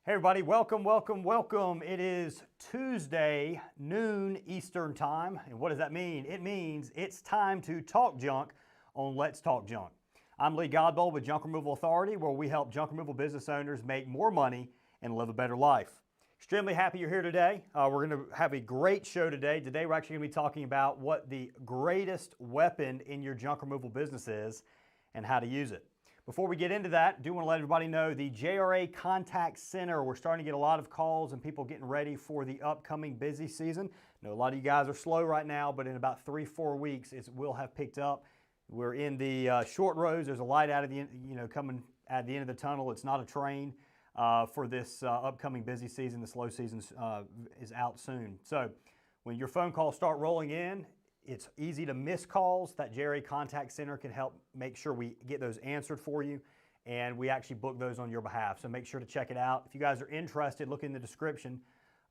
Hey everybody, welcome, welcome, welcome. It is Tuesday, noon Eastern time. And what does that mean? It means it's time to talk junk on Let's Talk Junk. I'm Lee Godbold with Junk Removal Authority, where we help junk removal business owners make more money and live a better life. Extremely happy you're here today. We're going to have a great show today. Today we're actually going to be talking about what the greatest weapon in your junk removal business is and how to use it. Before we get into that, I do want to let everybody know the JRA Contact Center, we're starting to get a lot of calls and people getting ready for the upcoming busy season. I know a lot of you guys are slow right now, but in about 3-4 weeks, it will have picked up. We're in the short rows. There's a light out of the coming at the end of the tunnel. It's not a train for this upcoming busy season. The slow season is out soon. So when your phone calls start rolling in, it's easy to miss calls. That JRA Contact Center can help make sure we get those answered for you, and we actually book those on your behalf. So make sure to check it out. If you guys are interested, look in the description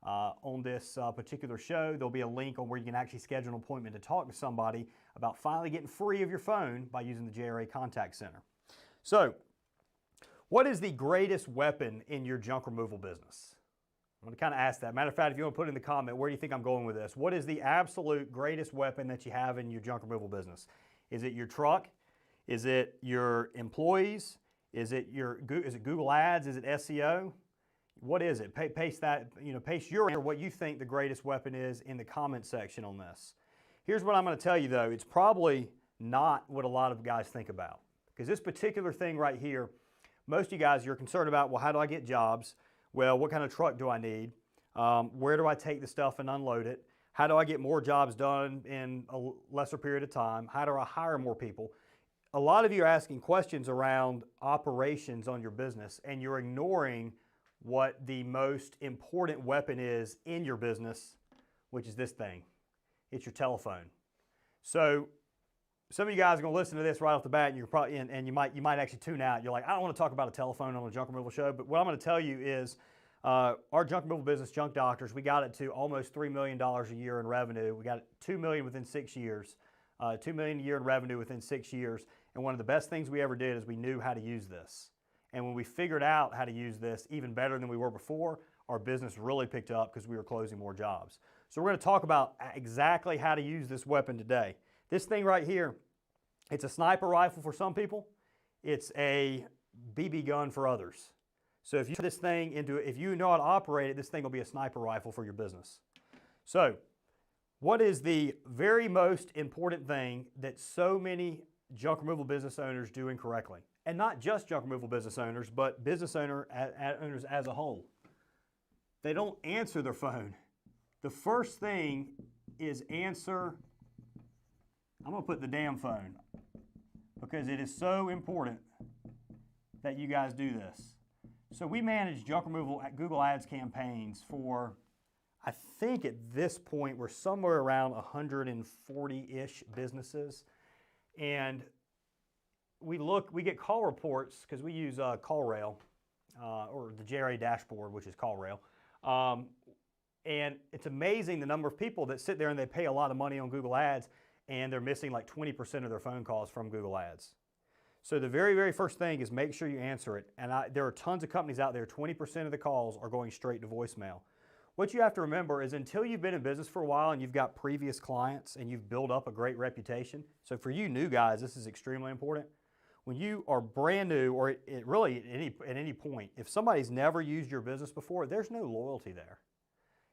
on this particular show. There'll be a link on where you can actually schedule an appointment to talk to somebody about finally getting free of your phone by using the JRA Contact Center. So, what is the greatest weapon in your junk removal business? I'm going to kind of ask that. Matter of fact, if you want to put in the comment, where do you think I'm going with this? What is the absolute greatest weapon that you have in your junk removal business? Is it your truck? Is it your employees? Is it Google Ads? Is it SEO? What is it? Paste that, paste your answer, what you think the greatest weapon is in the comment section on this. Here's what I'm going to tell you though. It's probably not what a lot of guys think about. Because this particular thing right here, most of you guys, you're concerned about, well, how do I get jobs? Well, what kind of truck do I need? Where do I take the stuff and unload it? How do I get more jobs done in a lesser period of time? How do I hire more people? A lot of you are asking questions around operations on your business, and you're ignoring what the most important weapon is in your business, which is this thing. It's your telephone. So some of you guys are going to listen to this right off the bat, and you're probably you might actually tune out. You're like, I don't want to talk about a telephone on a junk removal show. But what I'm going to tell you is, our junk removal business, Junk Doctors, we got it to almost $3 million a year in revenue. We got it $2 million within 6 years, $2 million a year in revenue within 6 years. And one of the best things we ever did is we knew how to use this. And when we figured out how to use this even better than we were before, our business really picked up because we were closing more jobs. So we're going to talk about exactly how to use this weapon today. This thing right here, it's a sniper rifle for some people. It's a BB gun for others. So if you put this thing if you know how to operate it, this thing will be a sniper rifle for your business. So what is the very most important thing that so many junk removal business owners do incorrectly? And not just junk removal business owners, but business owners as a whole. They don't answer their phone. The first thing is answer. I'm going to put the damn phone because it is so important that you guys do this. So we manage junk removal at Google Ads campaigns for, I think at this point, we're somewhere around 140-ish businesses. And we get call reports because we use CallRail or the JRA dashboard, which is CallRail. And it's amazing the number of people that sit there and they pay a lot of money on Google Ads and they're missing like 20% of their phone calls from Google Ads. So the very, very first thing is make sure you answer it. And there are tons of companies out there, 20% of the calls are going straight to voicemail. What you have to remember is until you've been in business for a while and you've got previous clients and you've built up a great reputation, so for you new guys, this is extremely important. When you are brand new or really at any point, if somebody's never used your business before, there's no loyalty there.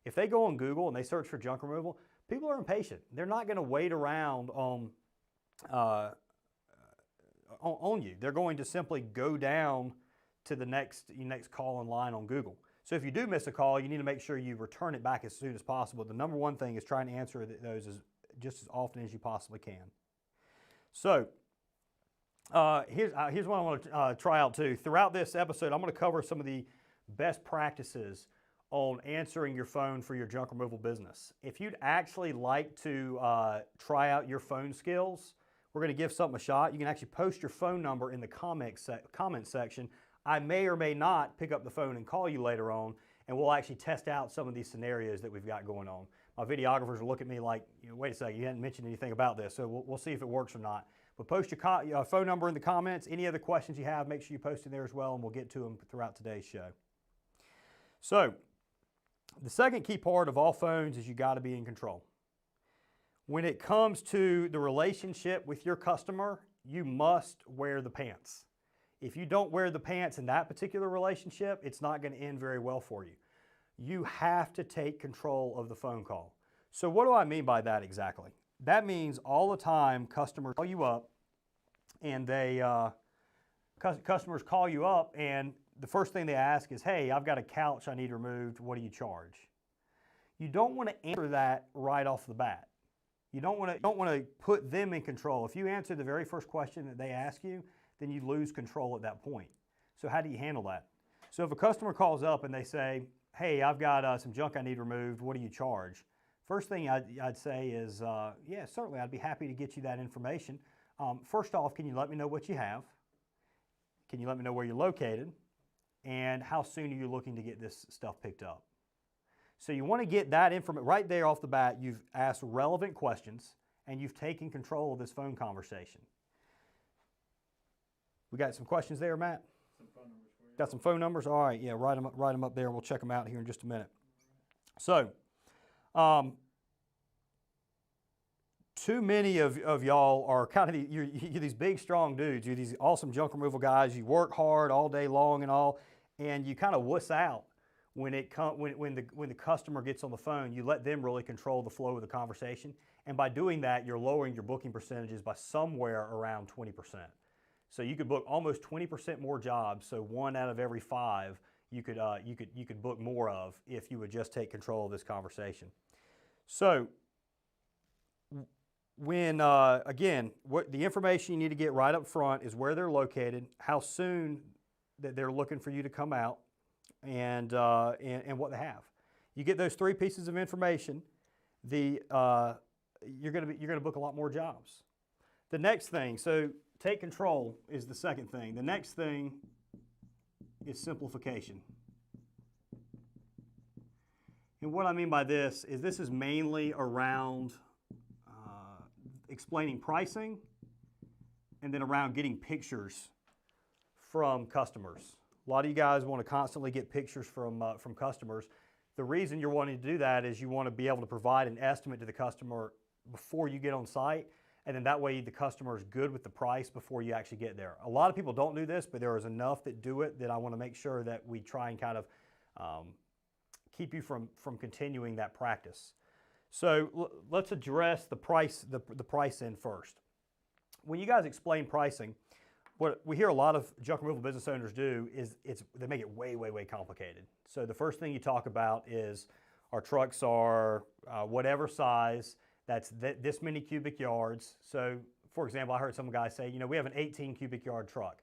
If they go on Google and they search for junk removal, people are impatient. They're not going to wait around on you. They're going to simply go down to the next call in line on Google. So if you do miss a call, you need to make sure you return it back as soon as possible. The number one thing is trying to answer those just as often as you possibly can. So here's what I want to try out too. Throughout this episode, I'm going to cover some of the best practices on answering your phone for your junk removal business. If you'd actually like to try out your phone skills, we're going to give something a shot. You can actually post your phone number in the comment section. I may or may not pick up the phone and call you later on, and we'll actually test out some of these scenarios that we've got going on. My videographers will look at me like, wait a second, you hadn't mentioned anything about this, so we'll see if it works or not. But post your phone number in the comments. Any other questions you have, make sure you post in there as well, and we'll get to them throughout today's show. So the second key part of all phones is you got to be in control. When it comes to the relationship with your customer, you must wear the pants. If you don't wear the pants in that particular relationship, it's not going to end very well for you. You have to take control of the phone call. So what do I mean by that exactly? That means all the time customers call you up and customers call you up and the first thing they ask is, hey, I've got a couch I need removed. What do you charge? You don't want to answer that right off the bat. You don't want to put them in control. If you answer the very first question that they ask you, then you lose control at that point. So how do you handle that? So if a customer calls up and they say, hey, I've got some junk I need removed, what do you charge? First thing I'd say is, yeah, certainly I'd be happy to get you that information. First off, can you let me know what you have? Can you let me know where you're located? And how soon are you looking to get this stuff picked up? So you want to get that information right there off the bat. You've asked relevant questions and you've taken control of this phone conversation. We got some questions there, Matt? Some phone numbers for you. Got some phone numbers? All right, yeah, write them up there and we'll check them out here in just a minute. So, too many of y'all are kind of you're these big, strong dudes. You're these awesome junk removal guys. You work hard all day long and all, and you kind of wuss out when the customer gets on the phone. You let them really control the flow of the conversation, and by doing that, you're lowering your booking percentages by somewhere around 20%. So you could book almost 20% more jobs. So 1 out of every 5 you could book more of if you would just take control of this conversation. So when again, what the information you need to get right up front is where they're located, how soon that they're looking for you to come out, and what they have. You get those 3 pieces of information, you're gonna book a lot more jobs. The next thing, so take control is the second thing. The next thing is simplification. And what I mean by this is mainly around explaining pricing and then around getting pictures from customers. A lot of you guys want to constantly get pictures from customers. The reason you're wanting to do that is you want to be able to provide an estimate to the customer before you get on site, and then that way the customer is good with the price before you actually get there. A lot of people don't do this, but there is enough that do it that I want to make sure that we try and kind of keep you from continuing that practice. So let's address the price end first. When you guys explain pricing, what we hear a lot of junk removal business owners do is they make it way, way, way complicated. So the first thing you talk about is our trucks are whatever size, that's this many cubic yards. So for example, I heard some guy say, you know, we have an 18 cubic yard truck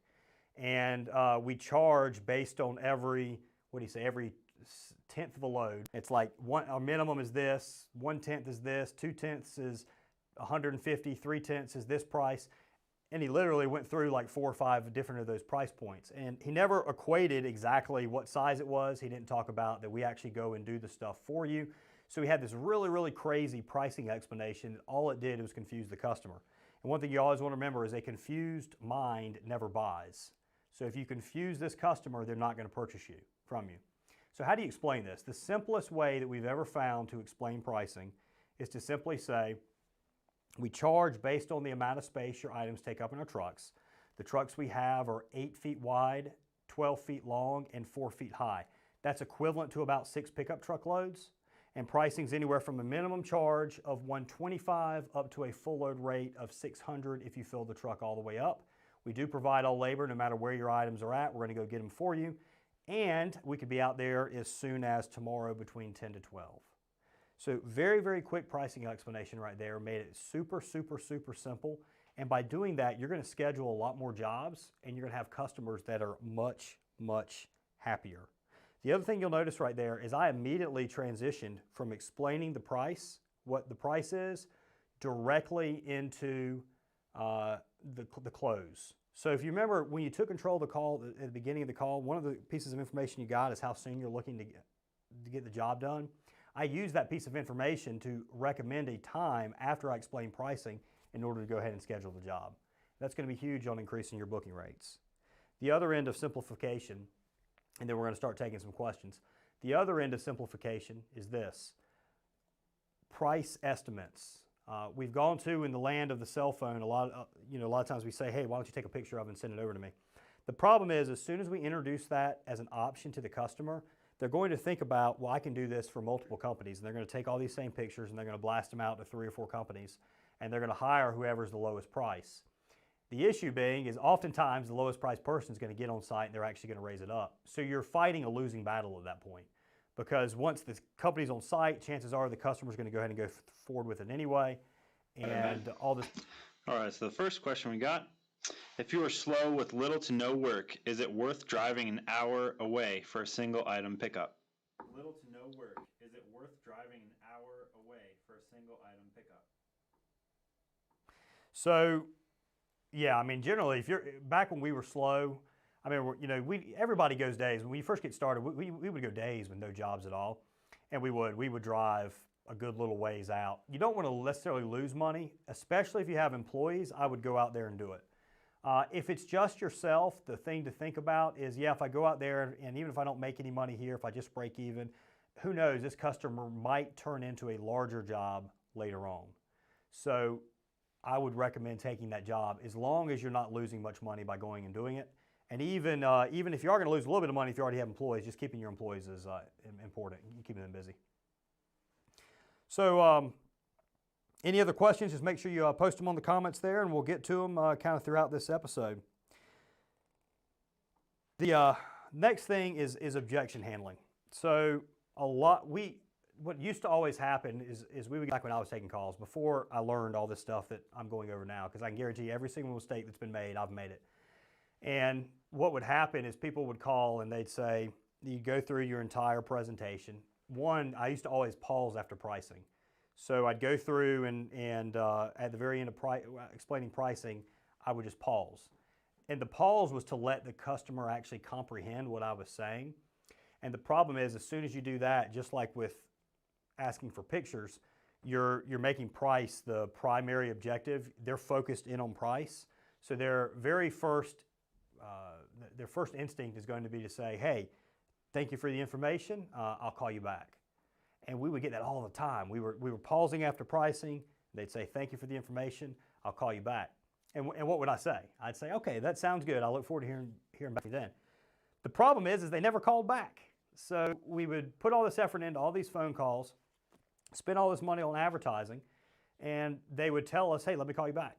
and we charge based on every 10th of a load. It's like our minimum is this, 1/10 is this, 2/10 is 150, 3/10 is this price. And he literally went through like 4 or 5 different of those price points. And he never equated exactly what size it was. He didn't talk about that we actually go and do the stuff for you. So he had this really, really crazy pricing explanation. All it did was confuse the customer. And one thing you always want to remember is a confused mind never buys. So if you confuse this customer, they're not going to purchase from you. So how do you explain this? The simplest way that we've ever found to explain pricing is to simply say, we charge based on the amount of space your items take up in our trucks. The trucks we have are 8 feet wide, 12 feet long, and 4 feet high. That's equivalent to about 6 pickup truck loads. And pricing is anywhere from a minimum charge of $125 up to a full load rate of $600 if you fill the truck all the way up. We do provide all labor no matter where your items are at. We're going to go get them for you. And we could be out there as soon as tomorrow between 10 to 12. So very, very quick pricing explanation right there. Made it super, super, super simple. And by doing that, you're going to schedule a lot more jobs and you're going to have customers that are much, much happier. The other thing you'll notice right there is I immediately transitioned from explaining the price, what the price is, directly into the close. So if you remember when you took control of the call at the beginning of the call, one of the pieces of information you got is how soon you're looking to get the job done. I use that piece of information to recommend a time after I explain pricing in order to go ahead and schedule the job. That's going to be huge on increasing your booking rates. The other end of simplification, and then we're going to start taking some questions. The other end of simplification is this: price estimates. We've gone to, in the land of the cell phone, a lot of times we say, hey, why don't you take a picture of it and send it over to me? The problem is, as soon as we introduce that as an option to the customer, they're going to think about, well, I can do this for multiple companies, and they're going to take all these same pictures and they're going to blast them out to 3 or 4 companies, and they're going to hire whoever's the lowest price. The issue being is oftentimes the lowest priced person is going to get on site and they're actually going to raise it up. So you're fighting a losing battle at that point, because once the company's on site, chances are the customer's going to go ahead and go forward with it anyway, and all this. All right, so the first question we got: if you are slow with little to no work, is it worth driving an hour away for a single item pickup? Little to no work, is it worth driving an hour away for a single item pickup? So, yeah, I mean, generally, if you're back when we were slow, I mean, everybody goes days. When we first get started, we would go days with no jobs at all, and we would drive a good little ways out. You don't want to necessarily lose money, especially if you have employees. I would go out there and do it. If it's just yourself, the thing to think about is, yeah, if I go out there and even if I don't make any money here, if I just break even, who knows, this customer might turn into a larger job later on. So I would recommend taking that job as long as you're not losing much money by going and doing it. And even if you are going to lose a little bit of money if you already have employees, just keeping your employees is important, keeping them busy. So any other questions, just make sure you post them on the comments there, and we'll get to them kind of throughout this episode. The next thing is objection handling. So what used to always happen is we would, like when I was taking calls, before I learned all this stuff that I'm going over now, because I can guarantee every single mistake that's been made, I've made it. And what would happen is people would call and they'd say, you go through your entire presentation. One, I used to always pause after pricing. So I'd go through and at the very end of explaining pricing, I would just pause. And the pause was to let the customer actually comprehend what I was saying. And the problem is, as soon as you do that, just like with asking for pictures, you're making price the primary objective. They're focused in on price. So their first instinct is going to be to say, hey, thank you for the information, I'll call you back. And we would get that all the time. We were pausing after pricing. They'd say, thank you for the information, I'll call you back. And what would I say? I'd say, okay, that sounds good. I look forward to hearing back from you then. The problem is they never called back. So we would put all this effort into all these phone calls, spend all this money on advertising, and they would tell us, hey, let me call you back.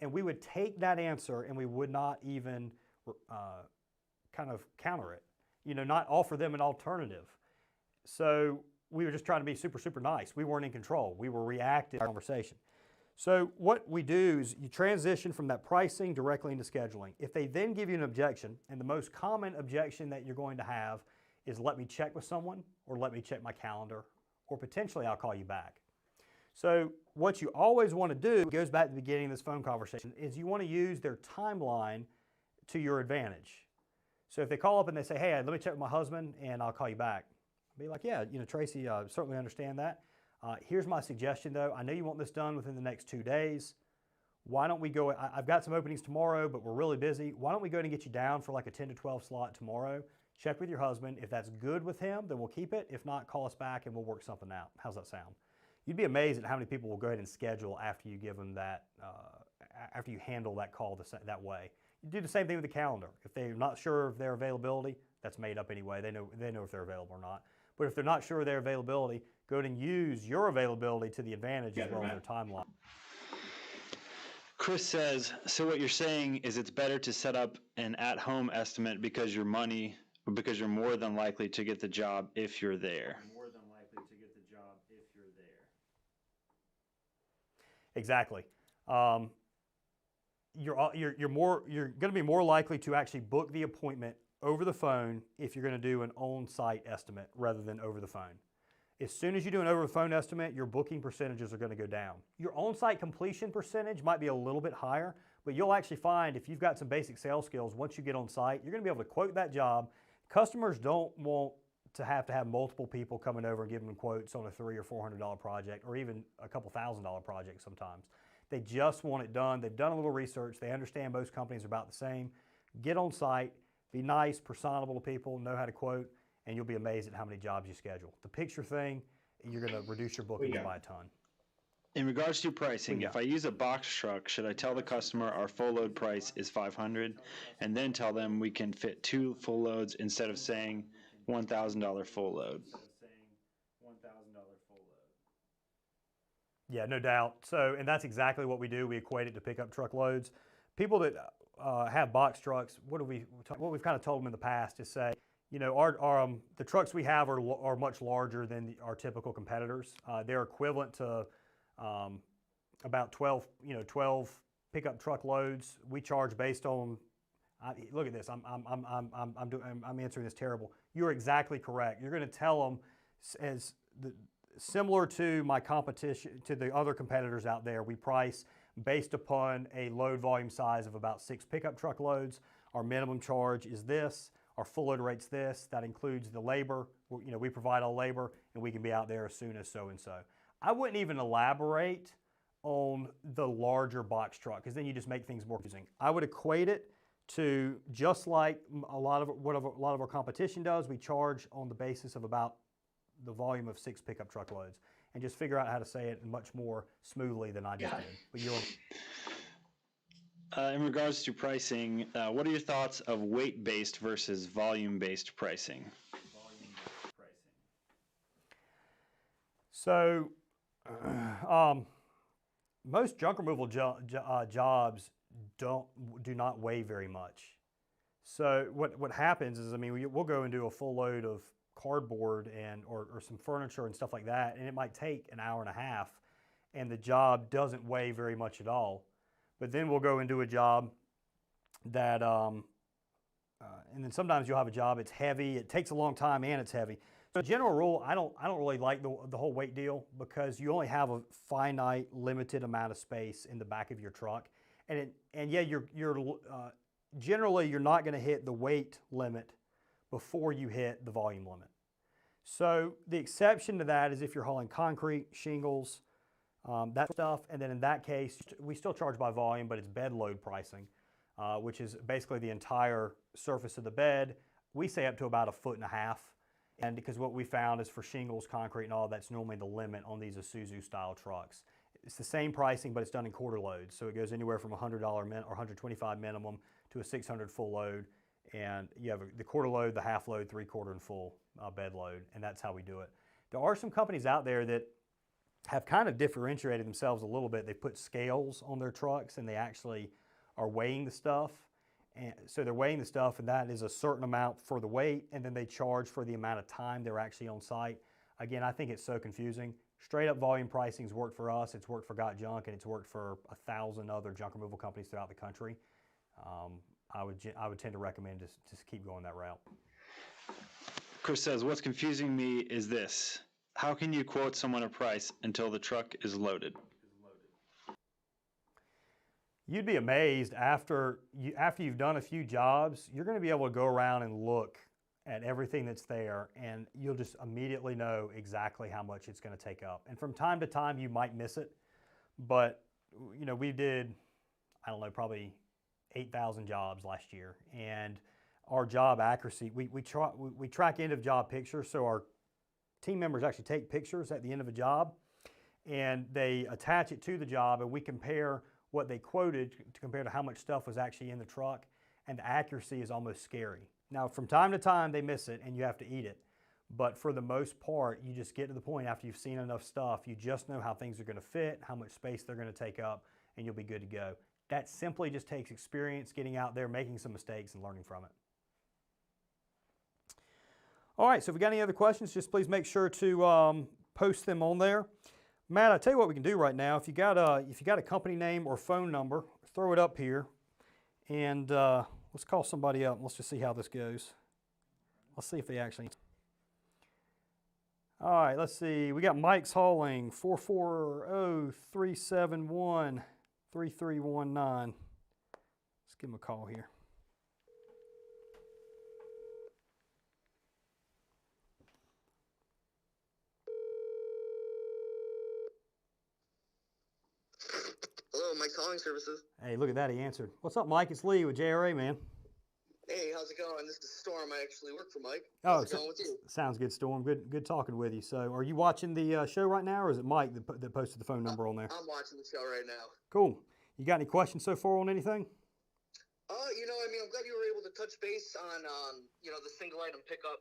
And we would take that answer and we would not even kind of counter it, not offer them an alternative. So we were just trying to be super, super nice. We weren't in control. We were reactive to the conversation. So what we do is you transition from that pricing directly into scheduling. If they then give you an objection, and the most common objection that you're going to have is, let me check with someone, or let me check my calendar, or potentially I'll call you back. So what you always want to do, it goes back to the beginning of this phone conversation, is you want to use their timeline to your advantage. So if they call up and they say, hey, let me check with my husband and I'll call you back. Be like, yeah, Tracy, I certainly understand that. Here's my suggestion though. I know you want this done within the next 2 days. Why don't we go, I've got some openings tomorrow, but we're really busy. Why don't we go ahead and get you down for like a 10 to 12 slot tomorrow? Check with your husband. If that's good with him, then we'll keep it. If not, call us back and we'll work something out. How's that sound? You'd be amazed at how many people will go ahead and schedule after you give them that, after you handle that call that way. You do the same thing with the calendar. If they're not sure of their availability, that's made up anyway. They know if they're available or not. But if they're not sure of their availability, go ahead and use your availability to the advantage as well as their timeline. Chris says, so what you're saying is it's better to set up an at-home estimate because you're more than likely to get the job if you're there. More than likely to get the job if you're there. Exactly. You're going to be more likely to actually book the appointment over the phone if you're going to do an on-site estimate rather than over the phone. As soon as you do an over-the-phone estimate, your booking percentages are going to go down. Your on-site completion percentage might be a little bit higher, but you'll actually find if you've got some basic sales skills, once you get on site, you're going to be able to quote that job. Customers don't want to have multiple people coming over and giving them quotes on a $300 or $400 project, or even a couple $1,000 project sometimes. They just want it done. They've done a little research. They understand most companies are about the same. Get on site, be nice, personable to people, know how to quote, and you'll be amazed at how many jobs you schedule. The picture thing, you're going to reduce your bookings by a ton. In regards to pricing, if I use a box truck, should I tell the customer our full load price is $500 and then tell them we can fit 2 full loads instead of saying $1,000 full load? Yeah, no doubt. So, and that's exactly what we do. We equate it to pickup truck loads. People that have box trucks, what we've kind of told them in the past is say, you know, the trucks we have are much larger than our typical competitors. They're equivalent to about 12 pickup truck loads. We charge based on. Look at this. I'm answering this terrible. You're exactly correct. You're going to tell them similar to my competition, to the other competitors out there. We price based upon a load volume size of about 6 pickup truck loads. Our minimum charge is this. Our full load rate's this. That includes the labor. You know, we provide all labor, and we can be out there as soon as so and so. I wouldn't even elaborate on the larger box truck because then you just make things more confusing. I would equate it to just like a lot of our competition does. We charge on the basis of about the volume of 6 pickup truck loads, and just figure out how to say it much more smoothly than I just did. But in regards to pricing, what are your thoughts of weight-based versus volume-based pricing? So, most junk removal jobs do not weigh very much. So what happens is, I mean, we'll go and do a full load of cardboard or some furniture and stuff like that, and it might take an hour and a half, and the job doesn't weigh very much at all. But then we'll go and do a job that, and then sometimes you'll have a job, it's heavy, it takes a long time, and it's heavy. So general rule, I don't really like the whole weight deal because you only have a finite, limited amount of space in the back of your truck, and yeah, generally you're not going to hit the weight limit before you hit the volume limit. So the exception to that is if you're hauling concrete, shingles, that stuff, and then in that case, we still charge by volume, but it's bed load pricing, which is basically the entire surface of the bed. We say up to about 1.5 feet, and because what we found is for shingles, concrete, and all, that's normally the limit on these Isuzu style trucks. It's the same pricing, but it's done in quarter loads, so it goes anywhere from $100 or $125 minimum to a $600 full load. And you have the quarter load, the half load, 3/4, and full bed load, and that's how we do it. There are some companies out there that have kind of differentiated themselves a little bit. They put scales on their trucks, and they actually are weighing the stuff. And so they're weighing the stuff, and that is a certain amount for the weight, and then they charge for the amount of time they're actually on site. Again, I think it's so confusing. Straight up volume pricing's worked for us, it's worked for Got Junk, and it's worked for 1,000 other junk removal companies throughout the country. I would tend to recommend just keep going that route. Chris says, what's confusing me is this. How can you quote someone a price until the truck is loaded? You'd be amazed after you've done a few jobs, you're going to be able to go around and look at everything that's there, and you'll just immediately know exactly how much it's going to take up. And from time to time, you might miss it, but you know, we did, I don't know, probably 8,000 jobs last year, and our job accuracy, we track end of job pictures, so our team members actually take pictures at the end of a job, and they attach it to the job, and we compare what they quoted to compare to how much stuff was actually in the truck, and the accuracy is almost scary. Now, from time to time, they miss it, and you have to eat it, but for the most part, you just get to the point after you've seen enough stuff, you just know how things are going to fit, how much space they're going to take up, and you'll be good to go. That simply just takes experience, getting out there, making some mistakes, and learning from it. All right, so if we got any other questions, just please make sure to post them on there. Matt, I'll tell you what we can do right now. If you got a company name or phone number, throw it up here, and let's call somebody up. Let's just see how this goes. Let's see if they actually. All right, let's see. We got Mike's Hauling, 440-371-3319. Let's give him a call here. Hello, Mike's Hauling Services. Hey, look at that, he answered. What's up, Mike? It's Lee with JRA, man. Hey, how's it it going? This is Storm. I actually work for Mike. Oh, How's it going with you? sounds good, Storm. Good talking with you. So, are you watching the show right now, or is it Mike that posted the phone number on there? I'm watching the show right now. Cool. You got any questions so far on anything? I'm glad you were able to touch base on, the single item pickup,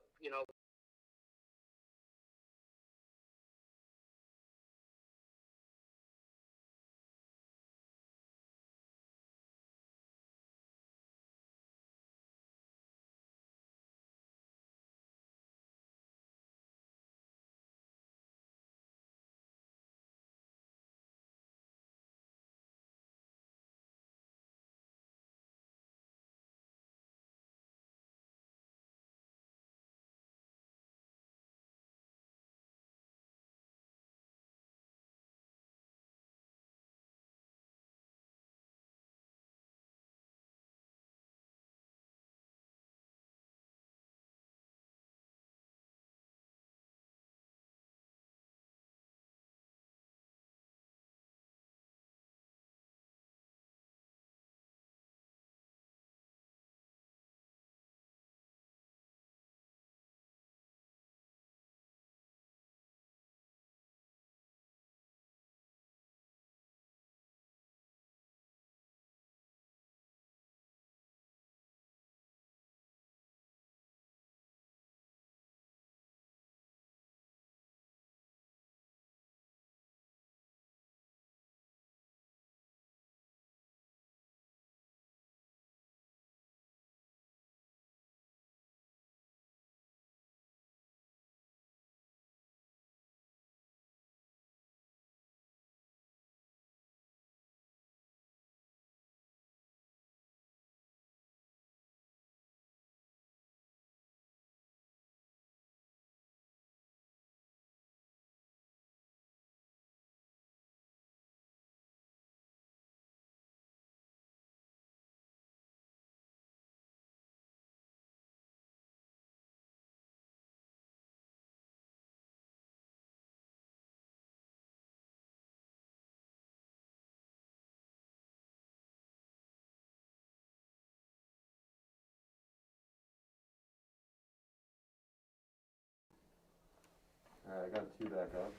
All right, I got two back up.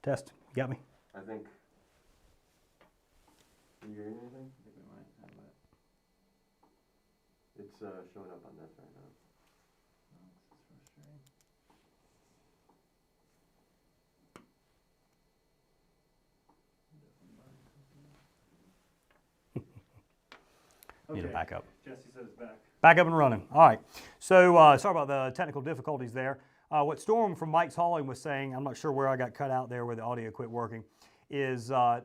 Test. You got me? I think. Are you hearing anything? I think we might have that. It's showing up on this right now. Oh, this is frustrating. Need to back up. Jesse says back. Back up and running. All right. So sorry about the technical difficulties there. What Storm from Mike's Hauling was saying, I'm not sure where I got cut out there where the audio quit working, is how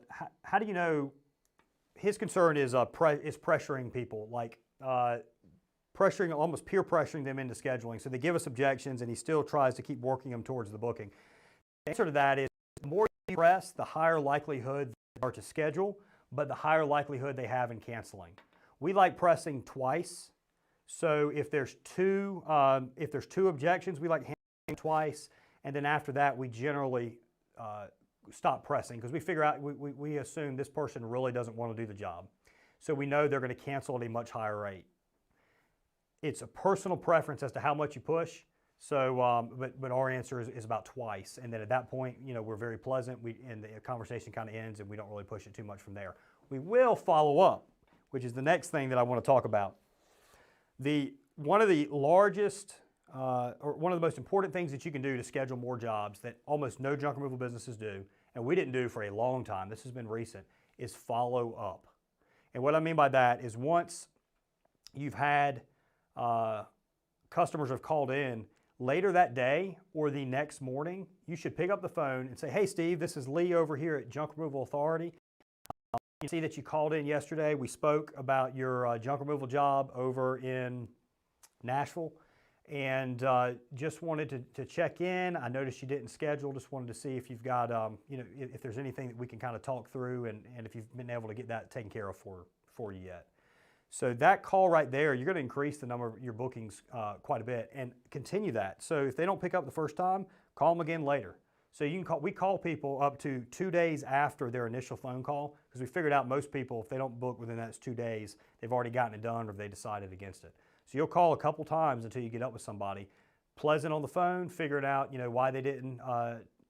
do you know? His concern is pressuring people, like pressuring, almost peer pressuring them into scheduling. So they give us objections, and he still tries to keep working them towards the booking. The answer to that is the more you press, the higher likelihood they are to schedule, but the higher likelihood they have in canceling. We like pressing twice. So if there's two objections, we like handling twice, and then after that, we generally stop pressing because we figure out we assume this person really doesn't want to do the job. So we know they're going to cancel at a much higher rate. It's a personal preference as to how much you push. So, but our answer is about twice, and then at that point, we're very pleasant. And the conversation kind of ends, and we don't really push it too much from there. We will follow up, which is the next thing that I want to talk about. One of the largest, or one of the most important things that you can do to schedule more jobs that almost no junk removal businesses do, and we didn't do for a long time, this has been recent, is follow up. And what I mean by that is once you've had customers have called in, later that day or the next morning, you should pick up the phone and say, "Hey Steve, this is Lee over here at Junk Removal Authority. You see that you called in yesterday. We spoke about your junk removal job over in Nashville, and just wanted to check in. I noticed you didn't schedule. Just wanted to see if you've got, if there's anything that we can kind of talk through, and if you've been able to get that taken care of for you yet." So that call right there, you're going to increase the number of your bookings quite a bit, and continue that. So if they don't pick up the first time, call them again later. So you can we call people up to 2 days after their initial phone call, because we figured out most people, if they don't book within that 2 days, they've already gotten it done or they decided against it. So you'll call a couple times until you get up with somebody. Pleasant on the phone, figuring out, why they didn't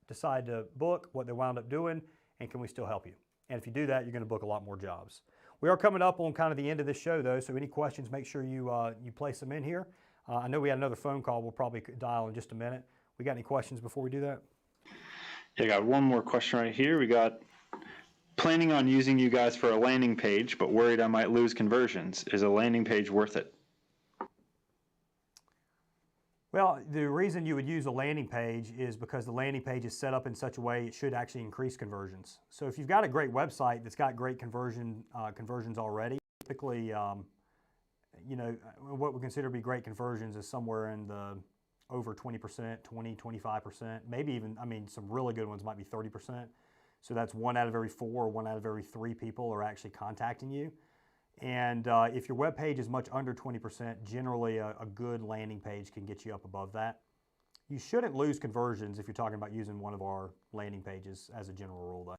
decide to book, what they wound up doing, and can we still help you? And if you do that, you're going to book a lot more jobs. We are coming up on kind of the end of this show, though, so any questions, make sure you place them in here. I know we had another phone call we'll probably dial in just a minute. We got any questions before we do that? Yeah, I got one more question right here. We got planning on using you guys for a landing page, but worried I might lose conversions. Is a landing page worth it? Well, the reason you would use a landing page is because the landing page is set up in such a way it should actually increase conversions. So if you've got a great website that's got great conversions already, typically, what we consider to be great conversions is somewhere in the over 20%, 20, 25%, maybe even, some really good ones might be 30%. So that's 1 out of every 4 or 1 out of every 3 people are actually contacting you. And if your web page is much under 20%, generally a good landing page can get you up above that. You shouldn't lose conversions if you're talking about using one of our landing pages as a general rule, though.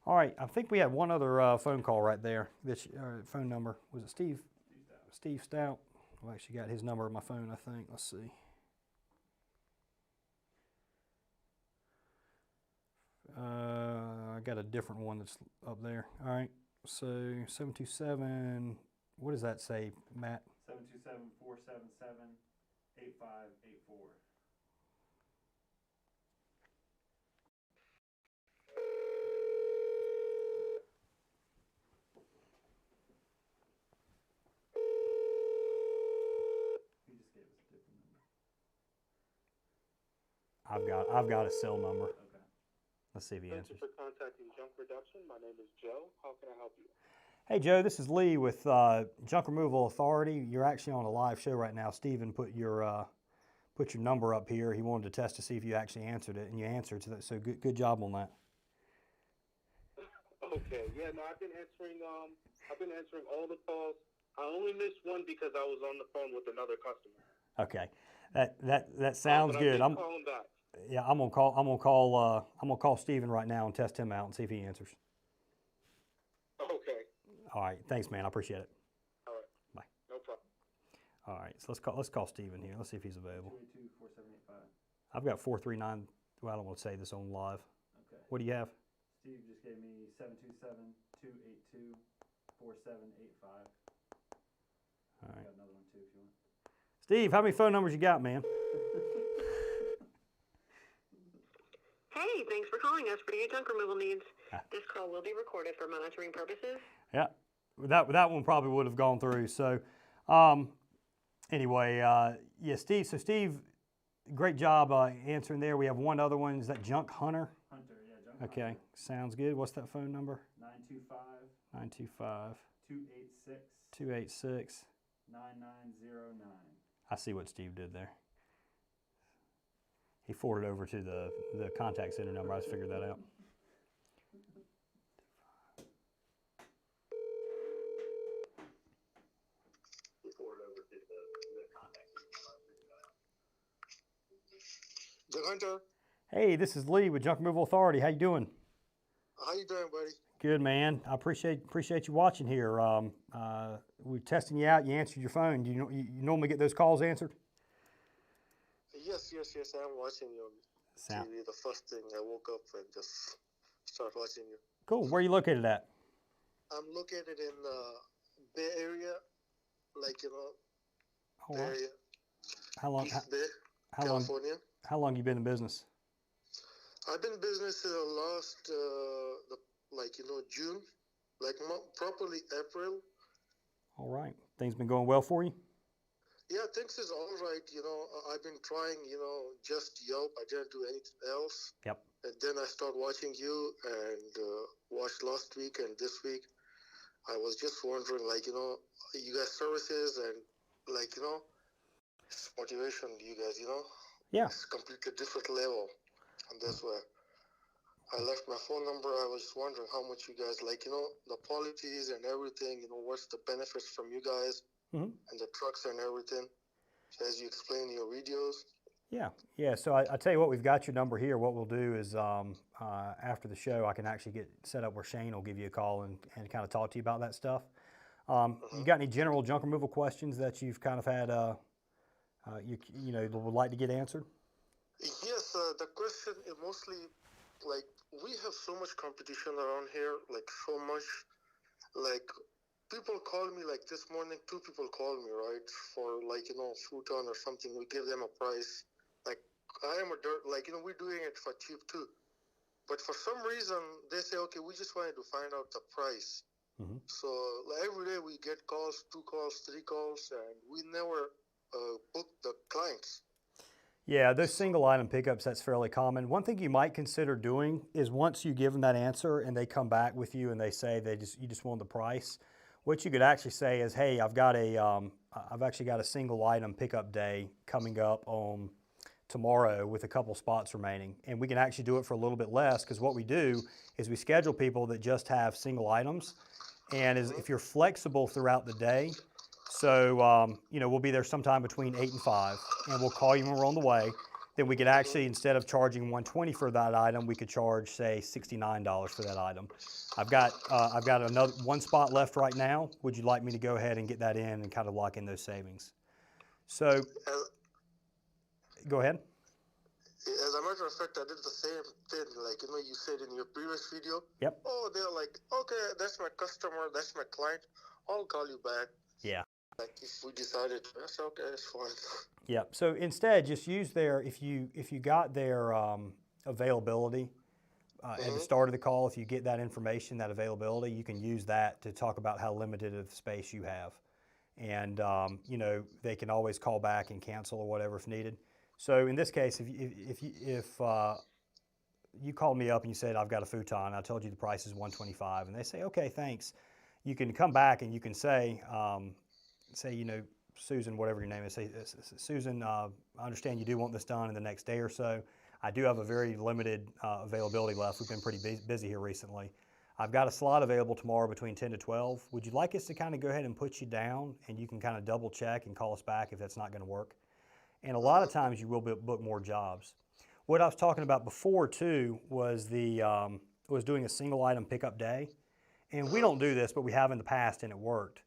All right, I think we had one other phone call right there. This phone number, was it Steve? Steve Stout. I've actually got his number on my phone, I think. Let's see. I got a different one that's up there. All right. So 727, what does that say, Matt? 727-477-8584. He just gave us a different number. I've got a cell number. Okay. Let's see if he answers. Thank you for contacting Junk Reduction. My name is Joe. How can I help you? Hey Joe, this is Lee with Junk Removal Authority. You're actually on a live show right now. Steven put your number up here. He wanted to test to see if you actually answered it, and you answered. So good job on that. Okay. Yeah. No, I've been answering all the calls. I only missed one because I was on the phone with another customer. Okay, that sounds good. I'm calling back. Yeah, I'm gonna call Steven right now and test him out and see if he answers. Okay. All right, thanks, man. I appreciate it. All right. Bye. No problem. All right, so let's call Steven here. Let's see if he's available. 282-4785. I've got 439. Well, I don't want to say this on live. Okay. What do you have? Steve just gave me 727-282-4785. All right. Got another one too if you want. Steve, how many phone numbers you got, man? Hey, thanks for calling us for your junk removal needs. This call will be recorded for monitoring purposes. Yeah, that one probably would have gone through. So anyway, yeah, Steve. So Steve, great job answering there. We have one other one. Is that Junk Hunter? Hunter, yeah, Junk Okay, Hunter. sounds good. What's that phone number? 925 286 286 9909. I see what Steve did there. He forwarded over to the contact center number. I just figured that out. Junk Hunter. Hey, this is Lee with Junk Removal Authority. How you doing? How you doing, buddy? Good, man. I appreciate you watching here. We're testing you out. You answered your phone. Do you normally get those calls answered? Yes. I'm watching you on TV. The first thing I woke up and just start watching you. Cool. Where are you located at? I'm located in Bay Area, All Bay right. Area, How long? East Bay, How long? California. How long you been in business? I've been in business in the last, June, properly April. All right. Things been going well for you? Yeah, things is all right. I've been trying, just Yelp. I didn't do anything else. Yep. And then I started watching you and watched last week and this week. I was just wondering, you guys' services and, it's motivation, you guys, Yeah. It's a completely different level. And that's why I left my phone number. I was just wondering how much you guys, the policies and everything, what's the benefits from you guys. Mm-hmm. And the trucks and everything, as you explain in your videos. Yeah. So I tell you what, we've got your number here. What we'll do is after the show, I can actually get set up where Shane will give you a call and kind of talk to you about that stuff. You got any general junk removal questions that you've kind of had, would like to get answered? Yes, the question is mostly like we have so much competition around here, like so much. Like people call me, like this morning, two people called me, right, for like futon or something. We give them a price. Like I am a dirt, like we're doing it for cheap too. But for some reason, they say, okay, we just wanted to find out the price. So like, every day we get calls, 2 calls, 3 calls, and we never book the clients. Yeah, those single item pickups, that's fairly common. One thing you might consider doing is once you give them that answer and they come back with you and they say you just want the price, what you could actually say is, hey, I've actually got a single item pickup day coming up on tomorrow with a couple spots remaining. And we can actually do it for a little bit less, because what we do is we schedule people that just have single items. And if you're flexible throughout the day, so, we'll be there sometime between 8 and 5, and we'll call you when we're on the way. Then we could actually, instead of charging $120 for that item, we could charge, say, $69 for that item. I've got another one spot left right now. Would you like me to go ahead and get that in and kind of lock in those savings? So, go ahead. As a matter of fact, I did the same thing. Like, you said in your previous video. Yep. Oh, they're like, okay, that's my customer, that's my client. I'll call you back. Yeah. Like, if we decided, that's okay, it's fine. Yep. So instead, just use if you got their availability at the start of the call, if you get that information, that availability, you can use that to talk about how limited of space you have. And, they can always call back and cancel or whatever if needed. So in this case, if you called me up and you said, I've got a futon, I told you the price is $125, and they say, okay, thanks, you can come back and you can say, Susan, whatever your name is, say, Susan, I understand you do want this done in the next day or so. I do have a very limited availability left. We've been pretty busy here recently. I've got a slot available tomorrow between 10 to 12. Would you like us to kind of go ahead and put you down, and you can kind of double check and call us back if that's not going to work? And a lot of times you will book more jobs. What I was talking about before too was doing a single item pickup day. And we don't do this, but we have in the past, and it worked.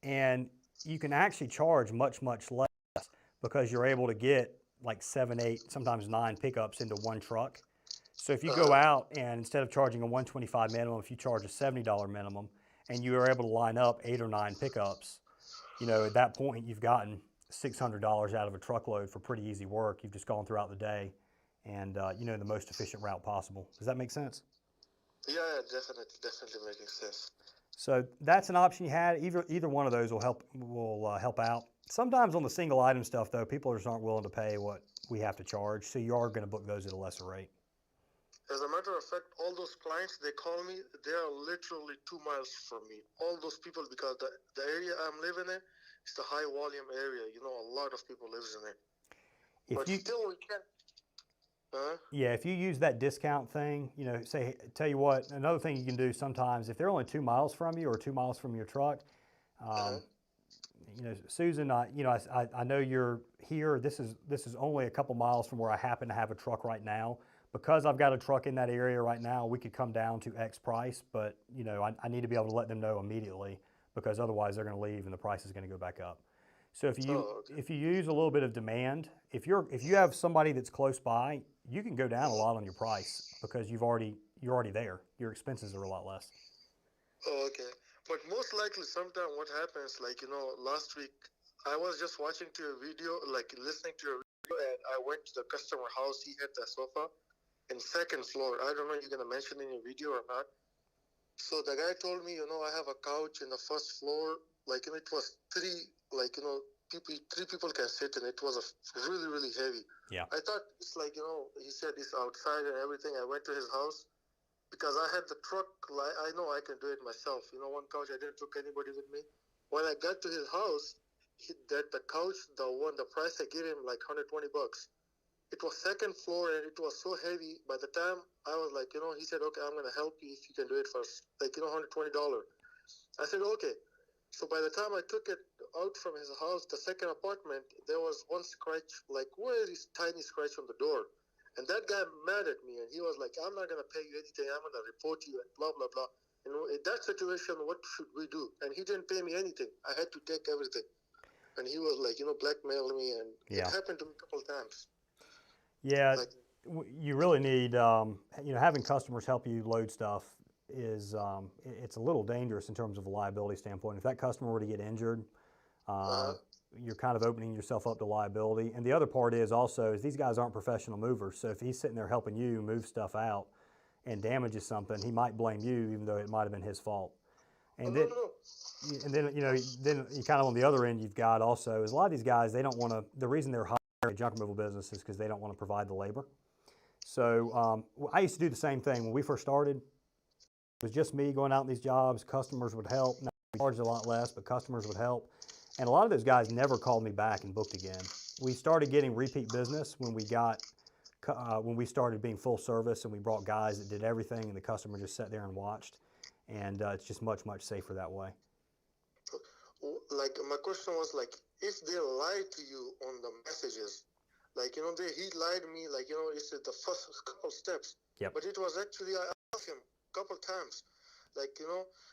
And you can actually charge much, much less, because you're able to get like 7, 8, sometimes 9 pickups into one truck. So if you go out and instead of charging a $125 minimum, if you charge a $70 minimum, and you are able to line up 8 or 9 pickups, at that point you've gotten $600 out of a truckload for pretty easy work. You've just gone throughout the day and, the most efficient route possible. Does that make sense? Yeah, definitely making sense. So that's an option you had. Either one of those will help out. Sometimes on the single item stuff, though, people just aren't willing to pay what we have to charge, so you are going to book those at a lesser rate. As a matter of fact, all those clients, they call me, they are literally 2 miles from me. All those people, because the area I'm living in, it's a high volume area. A lot of people lives in it. Still, we can't. Yeah, if you use that discount thing, tell you what, another thing you can do sometimes, if they're only 2 miles from you or 2 miles from your truck, Susan, I know you're here. This is only a couple miles from where I happen to have a truck right now. Because I've got a truck in that area right now, we could come down to X price, but I need to be able to let them know immediately, because otherwise they're going to leave and the price is going to go back up. So if you use a little bit of demand, if you have somebody that's close by, you can go down a lot on your price, because you're already there. Your expenses are a lot less. Oh, okay. But most likely, sometime what happens, last week I was just watching to your video, listening to your video, and I went to the customer house. He had the sofa in 2nd floor. I don't know if you're gonna mention in your video or not. So the guy told me, I have a couch in the 1st floor. It was 3, 3 people can sit in it. It was really, really heavy. Yeah. I thought it's he said it's outside and everything. I went to his house because I had the truck. I know I can do it myself. One couch, I didn't took anybody with me. When I got to his house, the couch, the price I gave him, like $120. It was 2nd floor and it was so heavy. By the time I was like, he said, okay, I'm going to help you if you can do it for $120. I said, okay. So by the time I took it out from his house, the 2nd apartment, there was one scratch, really tiny scratch on the door. And that guy mad at me, and he was like, I'm not going to pay you anything. I'm going to report you and blah, blah, blah. You know, in that situation, what should we do? And he didn't pay me anything. I had to take everything. And he was like, blackmailing me, and Yeah. it happened to me a couple of times. Yeah, Like, you really need, having customers help you load stuff is, it's a little dangerous in terms of a liability standpoint. If that customer were to get injured, you're kind of opening yourself up to liability. And the other part is also, these guys aren't professional movers. So if he's sitting there helping you move stuff out and damages something, he might blame you, even though it might have been his fault. And then, then you kind of on the other end, you've got also is a lot of these guys, they don't want to. The reason they're hiring a junk removal business is because they don't want to provide the labor. So I used to do the same thing when we first started. It was just me going out in these jobs. Customers would help. Now, we charged a lot less, but customers would help. And a lot of those guys never called me back and booked again. We started getting repeat business when we started being full service, and we brought guys that did everything, and the customer just sat there and watched. And it's just much, much safer that way. Like, my question was, like, if they lied to you on the messages, like, he lied to me, like, it's the first couple steps. Yep. But it was actually, I asked him a couple times, like,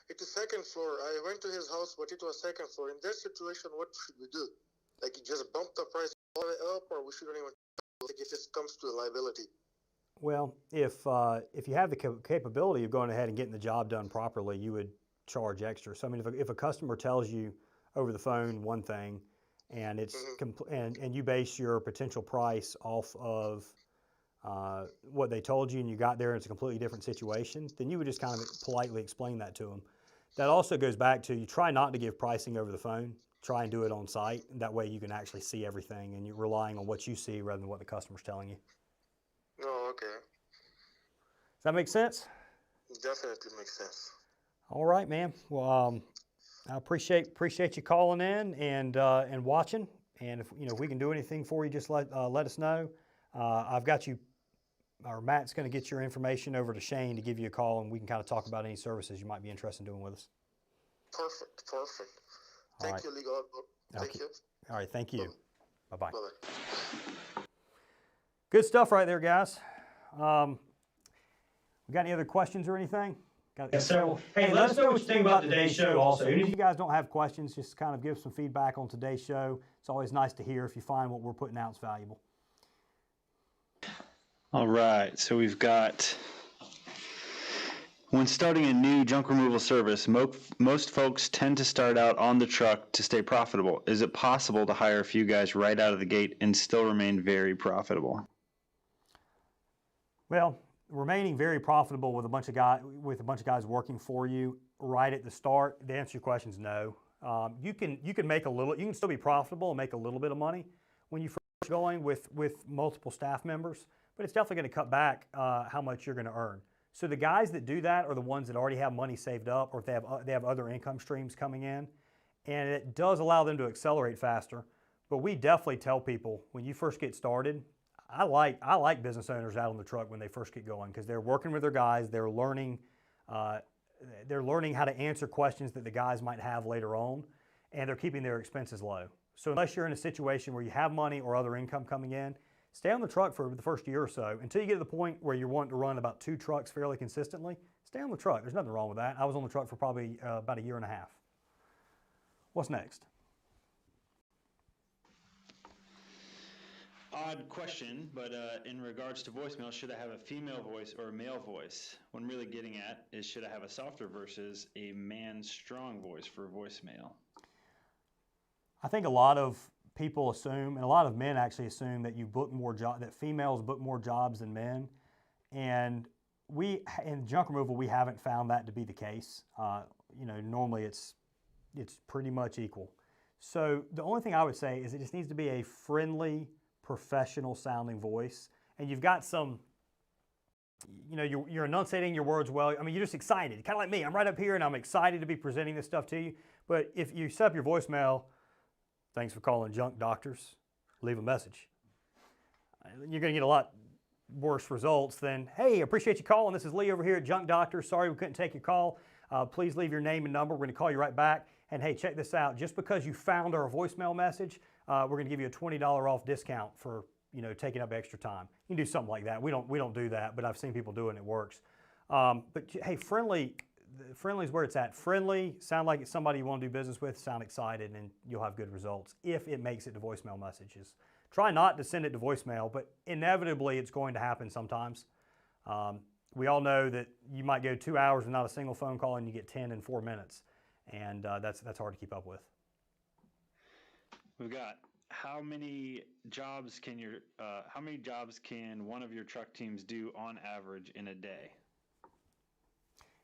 it's the second floor. I went to his house, but it was second floor. In that situation, what should we do? Like, you just bump the price all the way up, or we shouldn't even, like, if it comes to liability? Well, if you have the capability of going ahead and getting the job done properly, you would charge extra. So I mean, if a customer tells you over the phone one thing, and it's and you base your potential price off of what they told you, and you got there and it's a completely different situation, then you would just kind of politely explain that to them. That also goes back to, you try not to give pricing over the phone. Try and do it on site. That way you can actually see everything, and you're relying on what you see rather than what the customer's telling you. Oh, okay. Does that make sense? Definitely makes sense. All right, man. Well, I appreciate you calling in and watching. And if we can do anything for you, just let us know. I've got you, or Matt's going to get your information over to Shane to give you a call, and we can kind of talk about any services you might be interested in doing with us. Perfect. All Thank you, Godbold. Thank you. All right, thank you. Bye-bye. Bye-bye. Good stuff right there, guys. We got any other questions or anything? So, hey, let us know what you think about today's show also. Even if you guys don't have questions, just kind of give some feedback on today's show. It's always nice to hear if you find what we're putting out is valuable. All right, so we've got, when starting a new junk removal service, most folks tend to start out on the truck to stay profitable. Is it possible to hire a few guys right out of the gate and still remain very profitable? Well, remaining very profitable with a bunch of guys working for you right at the start, the answer to your question is no. You can make a little. You can still be profitable and make a little bit of money when you first going with multiple staff members, but it's definitely going to cut back how much you're going to earn. So the guys that do that are the ones that already have money saved up, or if they have other income streams coming in, and it does allow them to accelerate faster. But we definitely tell people when you first get started. I like business owners out on the truck when they first get going, because they're working with their guys. They're learning how to answer questions that the guys might have later on, and they're keeping their expenses low. So unless you're in a situation where you have money or other income coming in, stay on the truck for the first year or so until you get to the point where you're wanting to run about 2 trucks fairly consistently. Stay on the truck. There's nothing wrong with that. I was on the truck for probably about a year and a half. What's next? Odd question, but in regards to voicemail, should I have a female voice or a male voice? What I'm really getting at is, should I have a softer versus a man's strong voice for voicemail? I think a lot of people assume, and a lot of men actually assume, that that females book more jobs than men. And in junk removal, we haven't found that to be the case. Normally it's pretty much equal. So the only thing I would say is it just needs to be a friendly, professional sounding voice, and you've got some, you're enunciating your words well. I mean, you're just excited, kind of like me. I'm right up here and I'm excited to be presenting this stuff to you. But if you set up your voicemail, thanks for calling Junk Doctors, leave a message, you're going to get a lot worse results than, hey, appreciate you calling. This is Lee over here at Junk Doctors. Sorry we couldn't take your call. Please leave your name and number. We're going to call you right back. And hey, check this out. Just because you found our voicemail message, we're going to give you a $20 off discount for taking up extra time. You can do something like that. We don't do that, but I've seen people do it and it works. But hey, friendly, friendly is where it's at. Friendly, sound like it's somebody you want to do business with, sound excited, and you'll have good results if it makes it to voicemail messages. Try not to send it to voicemail, but inevitably it's going to happen sometimes. We all know that you might go 2 hours without a single phone call and you get 10 in 4 minutes, and that's hard to keep up with. We've got how many jobs can one of your truck teams do on average in a day?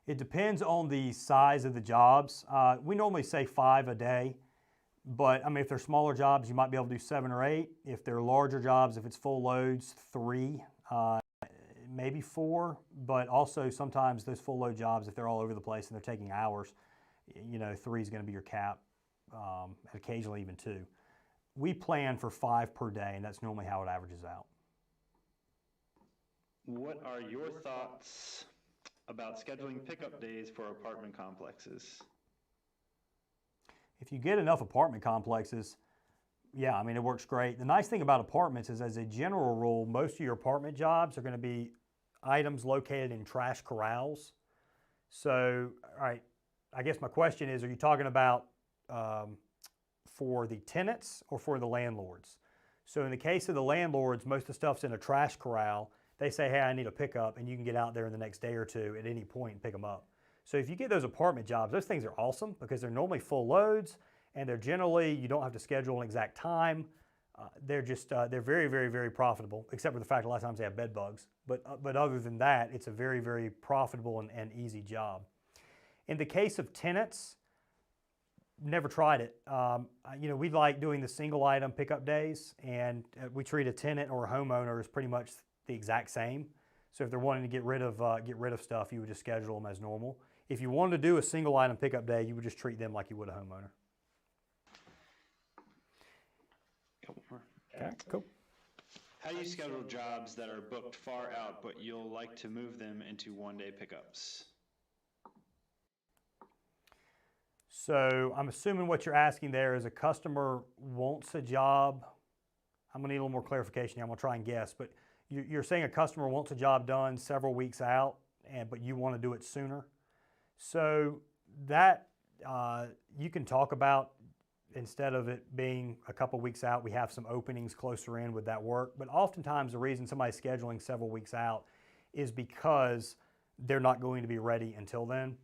It depends on the size of the jobs. We normally say 5 a day, but I mean, if they're smaller jobs, you might be able to do 7 or 8. If they're larger jobs, if it's full loads, 3, maybe 4. But also sometimes those full load jobs, if they're all over the place and they're taking hours, 3 is going to be your cap. Occasionally even 2. We plan for 5 per day, and that's normally how it averages out. What are your thoughts about scheduling pickup days for apartment complexes? If you get enough apartment complexes, yeah, I mean, it works great. The nice thing about apartments is, as a general rule, most of your apartment jobs are going to be items located in trash corrals. So, all right, I guess my question is, are you talking about for the tenants or for the landlords? So in the case of the landlords, most of the stuff's in a trash corral. They say, hey, I need a pickup, and you can get out there in the next day or 2 at any point and pick them up. So if you get those apartment jobs, those things are awesome because they're normally full loads, and they're generally, you don't have to schedule an exact time. They're very, very, very profitable, except for the fact a lot of times they have bed bugs. But other than that, it's a very, very profitable and easy job. In the case of tenants, never tried it. We like doing the single item pickup days, and we treat a tenant or a homeowner as pretty much the exact same. So if they're wanting to get rid of stuff, you would just schedule them as normal. If you wanted to do a single item pickup day, you would just treat them like you would a homeowner. Couple more. Okay, cool. How do you schedule jobs that are booked far out, but you'll like to move them into one-day pickups? So I'm assuming what you're asking there is a customer wants a job. I'm going to need a little more clarification here. I'm going to try and guess, but you're saying a customer wants a job done several weeks out, but you want to do it sooner. So that you can talk about, instead of it being a couple weeks out, we have some openings closer in. Would that work? But oftentimes the reason somebody's scheduling several weeks out is because they're not going to be ready until then.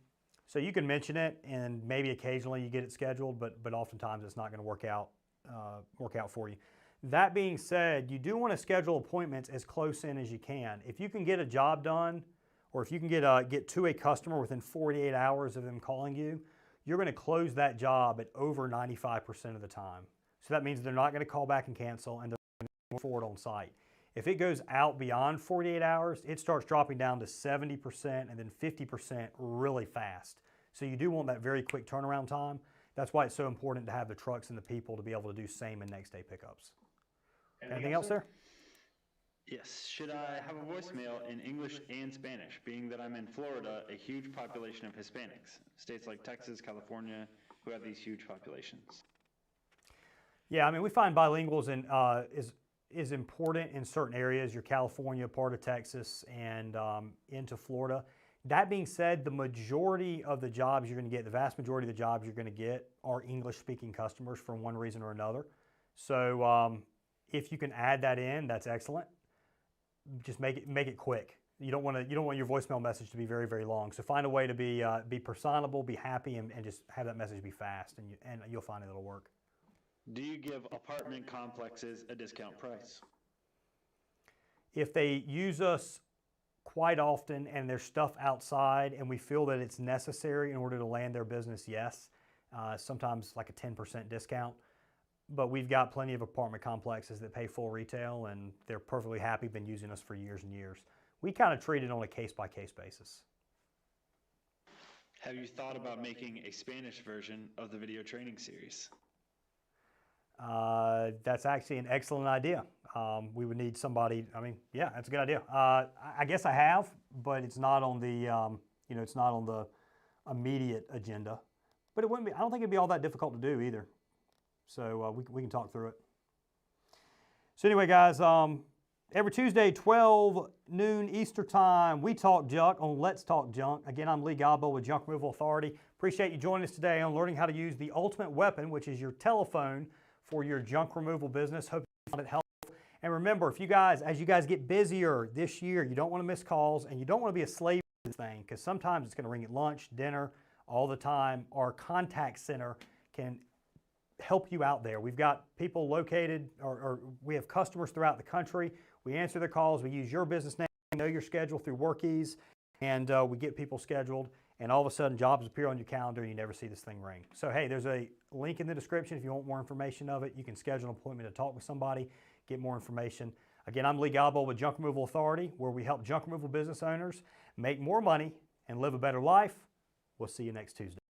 So you can mention it, and maybe occasionally you get it scheduled, but oftentimes it's not going to work out for you. That being said, you do want to schedule appointments as close in as you can. If you can get a job done, or if you can get to a customer within 48 hours of them calling you, you're going to close that job at over 95% of the time. So that means they're not going to call back and cancel, and they're going to move forward on site. If it goes out beyond 48 hours, it starts dropping down to 70% and then 50% really fast. So you do want that very quick turnaround time. That's why it's so important to have the trucks and the people to be able to do same and next day pickups. Anything else, sir? Yes. Should I have a voicemail in English and Spanish, being that I'm in Florida, a huge population of Hispanics, states like Texas, California, who have these huge populations? Yeah, I mean, we find bilinguals is important in certain areas, your California, part of Texas, and into Florida. That being said, the majority of the jobs you're going to get, the vast majority of the jobs you're going to get are English-speaking customers for one reason or another. So if you can add that in, that's excellent. Just make it quick. You don't want your voicemail message to be very, very long. So find a way to be personable, be happy, and just have that message be fast, and you'll find it'll work. Do you give apartment complexes a discount price? If they use us quite often and there's stuff outside and we feel that it's necessary in order to land their business, yes. Sometimes like a 10% discount. But we've got plenty of apartment complexes that pay full retail, and they're perfectly happy, been using us for years and years. We kind of treat it on a case-by-case basis. Have you thought about making a Spanish version of the video training series? That's actually an excellent idea. We would need somebody. I mean, yeah, that's a good idea. I guess I have, but it's not on the it's not on the immediate agenda. But it wouldn't be. I don't think it'd be all that difficult to do either. So we can talk through it. So anyway, guys, Every Tuesday, 12 noon Eastern Time, we talk junk on Let's Talk Junk. Again, I'm Lee Godbold with Junk Removal Authority. Appreciate you joining us today on learning how to use the ultimate weapon, which is your telephone, for your junk removal business. Hope you found it helpful. And remember, as you guys get busier this year, you don't want to miss calls and you don't want to be a slave to this thing, because sometimes it's going to ring at lunch, dinner, all the time. Our contact center can help you out there. We've got people located, or we have customers throughout the country. We answer their calls. We use your business name, know your schedule through WorkEase, and we get people scheduled, and all of a sudden jobs appear on your calendar and you never see this thing ring. So hey, there's a link in the description if you want more information of it. You can schedule an appointment to talk with somebody, get more information. Again, I'm Lee Godbold with Junk Removal Authority, where we help junk removal business owners make more money and live a better life. We'll see you next Tuesday.